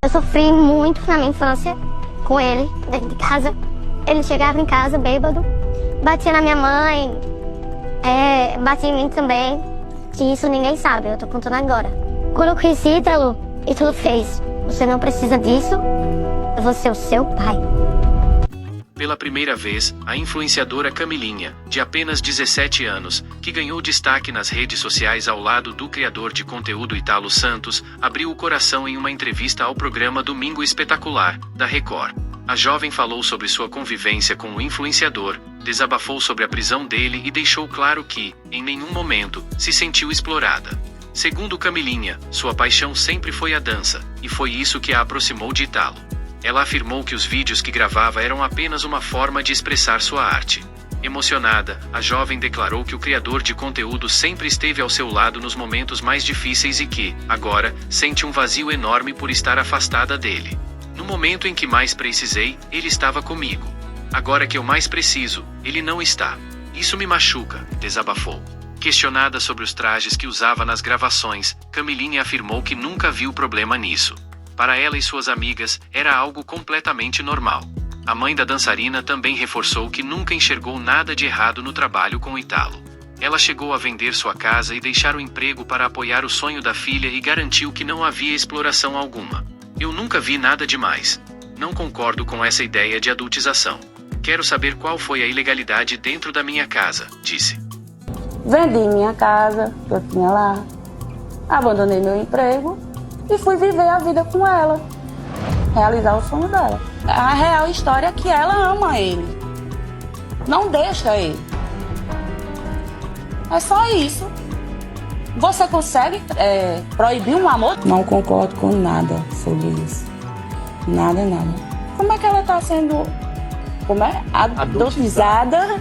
Eu sofri muito na minha infância com ele, dentro de casa. Ele chegava em casa bêbado, batia na minha mãe, batia em mim também. E isso ninguém sabe, eu tô contando agora. Quando eu conheci Ítalo fez: você não precisa disso, eu vou ser o seu pai. Pela primeira vez, a influenciadora Camilinha, de apenas 17 anos, que ganhou destaque nas redes sociais ao lado do criador de conteúdo Ítalo Santos, abriu o coração em uma entrevista ao programa Domingo Espetacular, da Record. A jovem falou sobre sua convivência com o influenciador, desabafou sobre a prisão dele e deixou claro que, em nenhum momento, se sentiu explorada. Segundo Camilinha, sua paixão sempre foi a dança, e foi isso que a aproximou de Ítalo. Ela afirmou que os vídeos que gravava eram apenas uma forma de expressar sua arte. Emocionada, a jovem declarou que o criador de conteúdo sempre esteve ao seu lado nos momentos mais difíceis e que, agora, sente um vazio enorme por estar afastada dele. No momento em que mais precisei, ele estava comigo. Agora que eu mais preciso, ele não está. Isso me machuca, desabafou. Questionada sobre os trajes que usava nas gravações, Camilinha afirmou que nunca viu problema nisso. Para ela e suas amigas, era algo completamente normal. A mãe da dançarina também reforçou que nunca enxergou nada de errado no trabalho com Ítalo. Ela chegou a vender sua casa e deixar o emprego para apoiar o sonho da filha e garantiu que não havia exploração alguma. Eu nunca vi nada demais. Não concordo com essa ideia de adultização. Quero saber qual foi a ilegalidade dentro da minha casa, disse. Vendi minha casa, que eu tinha lá, abandonei meu emprego e fui viver a vida com ela, realizar o sonho dela. A real história é que ela ama ele, não deixa ele. É só isso. Você consegue proibir um amor? Não concordo com nada sobre isso. Nada. Como é que ela está sendo adultizada?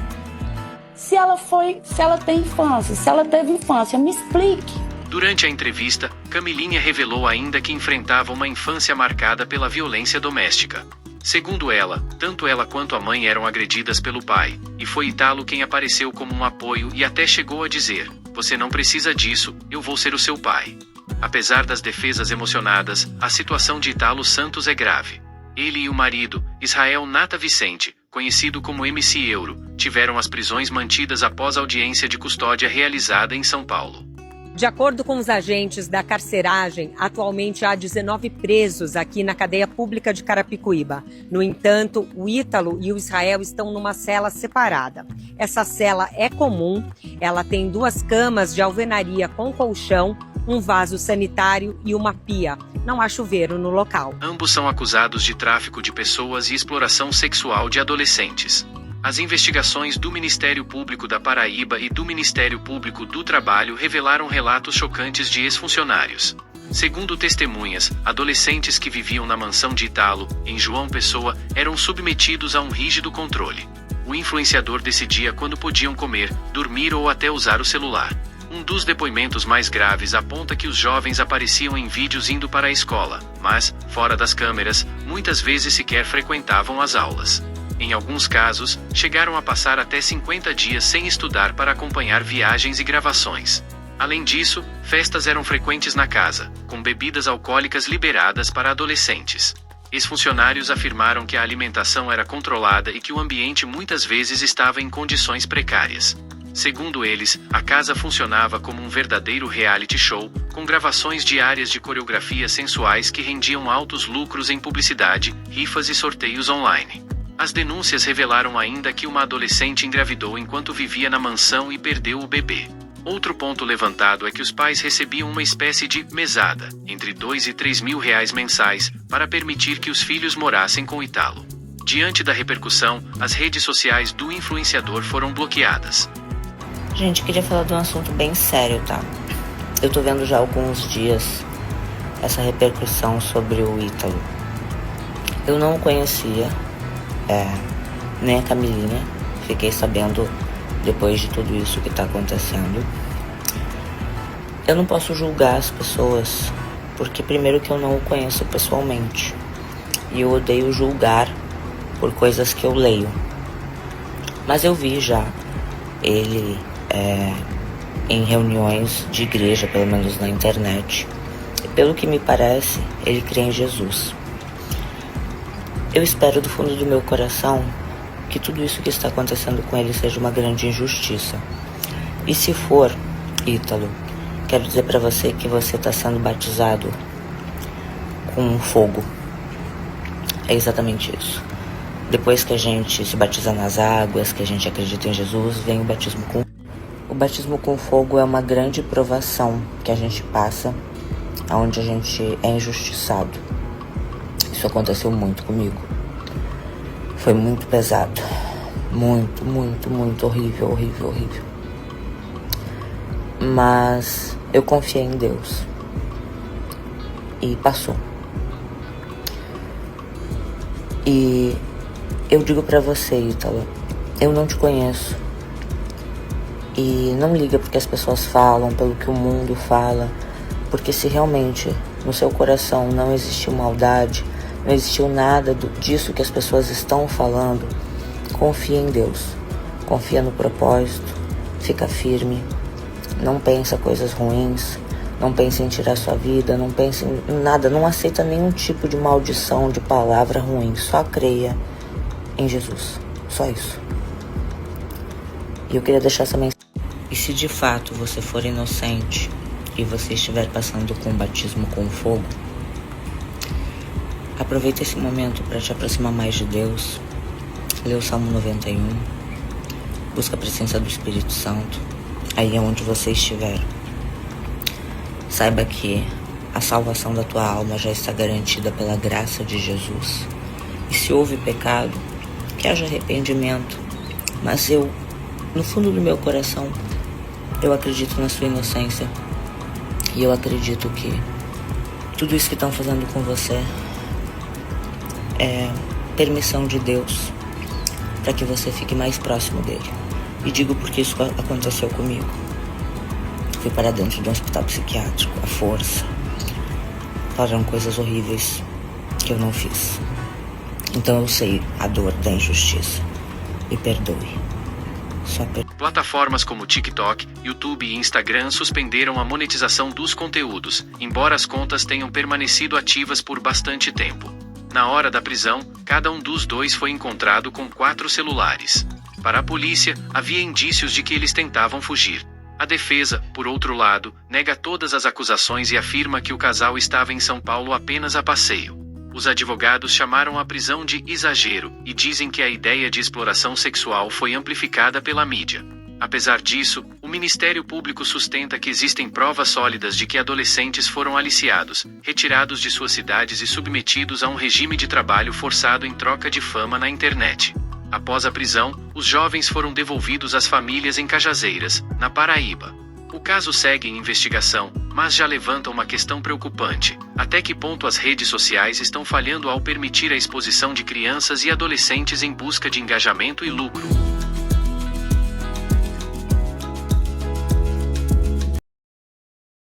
Se ela tem infância, se ela teve infância, me explique. Durante a entrevista, Camilinha revelou ainda que enfrentava uma infância marcada pela violência doméstica. Segundo ela, tanto ela quanto a mãe eram agredidas pelo pai, e foi Ítalo quem apareceu como um apoio e até chegou a dizer: você não precisa disso, eu vou ser o seu pai. Apesar das defesas emocionadas, a situação de Ítalo Santos é grave. Ele e o marido, Israel Nata Vicente, conhecido como MC Euro, tiveram as prisões mantidas após audiência de custódia realizada em São Paulo. De acordo com os agentes da carceragem, atualmente há 19 presos aqui na cadeia pública de Carapicuíba. No entanto, o Ítalo e o Israel estão numa cela separada. Essa cela é comum, ela tem 2 camas de alvenaria com colchão, um vaso sanitário e uma pia. Não há chuveiro no local. Ambos são acusados de tráfico de pessoas e exploração sexual de adolescentes. As investigações do Ministério Público da Paraíba e do Ministério Público do Trabalho revelaram relatos chocantes de ex-funcionários. Segundo testemunhas, adolescentes que viviam na mansão de Ítalo, em João Pessoa, eram submetidos a um rígido controle. O influenciador decidia quando podiam comer, dormir ou até usar o celular. Um dos depoimentos mais graves aponta que os jovens apareciam em vídeos indo para a escola, mas, fora das câmeras, muitas vezes sequer frequentavam as aulas. Em alguns casos, chegaram a passar até 50 dias sem estudar para acompanhar viagens e gravações. Além disso, festas eram frequentes na casa, com bebidas alcoólicas liberadas para adolescentes. Ex-funcionários afirmaram que a alimentação era controlada e que o ambiente muitas vezes estava em condições precárias. Segundo eles, a casa funcionava como um verdadeiro reality show, com gravações diárias de coreografias sensuais que rendiam altos lucros em publicidade, rifas e sorteios online. As denúncias revelaram ainda que uma adolescente engravidou enquanto vivia na mansão e perdeu o bebê. Outro ponto levantado é que os pais recebiam uma espécie de mesada, entre R$2 e R$3.000 mensais, para permitir que os filhos morassem com Ítalo. Diante da repercussão, as redes sociais do influenciador foram bloqueadas. Gente, queria falar de um assunto bem sério, tá? Eu tô vendo já há alguns dias essa repercussão sobre o Ítalo. Eu não o conhecia. Nem a Camilinha, fiquei sabendo depois de tudo isso que está acontecendo. Eu não posso julgar as pessoas, porque primeiro que eu não o conheço pessoalmente, e eu odeio julgar por coisas que eu leio. Mas eu vi já ele em reuniões de igreja, pelo menos na internet, pelo que me parece, ele crê em Jesus. Eu espero do fundo do meu coração que tudo isso que está acontecendo com ele seja uma grande injustiça. E se for, Ítalo, quero dizer para você que você está sendo batizado com fogo. É exatamente isso. Depois que a gente se batiza nas águas, que a gente acredita em Jesus, vem o batismo com fogo. O batismo com fogo é uma grande provação que a gente passa, onde a gente é injustiçado. Isso aconteceu muito comigo. Foi muito pesado. Muito, muito, muito horrível, horrível, horrível. Mas eu confiei em Deus. E passou. E eu digo pra você, Ítalo, eu não te conheço. E não liga porque as pessoas falam, pelo que o mundo fala. Porque se realmente no seu coração não existiu maldade, não existiu nada disso que as pessoas estão falando, confia em Deus. Confia no propósito, fica firme, não pensa coisas ruins, não pense em tirar sua vida, não pense em nada, não aceita nenhum tipo de maldição, de palavra ruim, só creia em Jesus, só isso. E eu queria deixar essa mensagem. E se de fato você for inocente e você estiver passando com o batismo com fogo, aproveita esse momento para te aproximar mais de Deus, lê o Salmo 91, busca a presença do Espírito Santo, aí é onde você estiver. Saiba que a salvação da tua alma já está garantida pela graça de Jesus. E se houve pecado, que haja arrependimento. Mas eu, no fundo do meu coração, eu acredito na sua inocência. E eu acredito que tudo isso que estão fazendo com você é permissão de Deus para que você fique mais próximo dele. E digo porque isso aconteceu comigo. Fui para dentro de um hospital psiquiátrico, à força. Falaram coisas horríveis que eu não fiz. Então eu sei a dor da injustiça. Me perdoe. Só perdoe. Plataformas como TikTok, YouTube e Instagram suspenderam a monetização dos conteúdos, embora as contas tenham permanecido ativas por bastante tempo. Na hora da prisão, cada um dos dois foi encontrado com 4 celulares. Para a polícia, havia indícios de que eles tentavam fugir. A defesa, por outro lado, nega todas as acusações e afirma que o casal estava em São Paulo apenas a passeio. Os advogados chamaram a prisão de exagero e dizem que a ideia de exploração sexual foi amplificada pela mídia. Apesar disso, o Ministério Público sustenta que existem provas sólidas de que adolescentes foram aliciados, retirados de suas cidades e submetidos a um regime de trabalho forçado em troca de fama na internet. Após a prisão, os jovens foram devolvidos às famílias em Cajazeiras, na Paraíba. O caso segue em investigação, mas já levanta uma questão preocupante: até que ponto as redes sociais estão falhando ao permitir a exposição de crianças e adolescentes em busca de engajamento e lucro?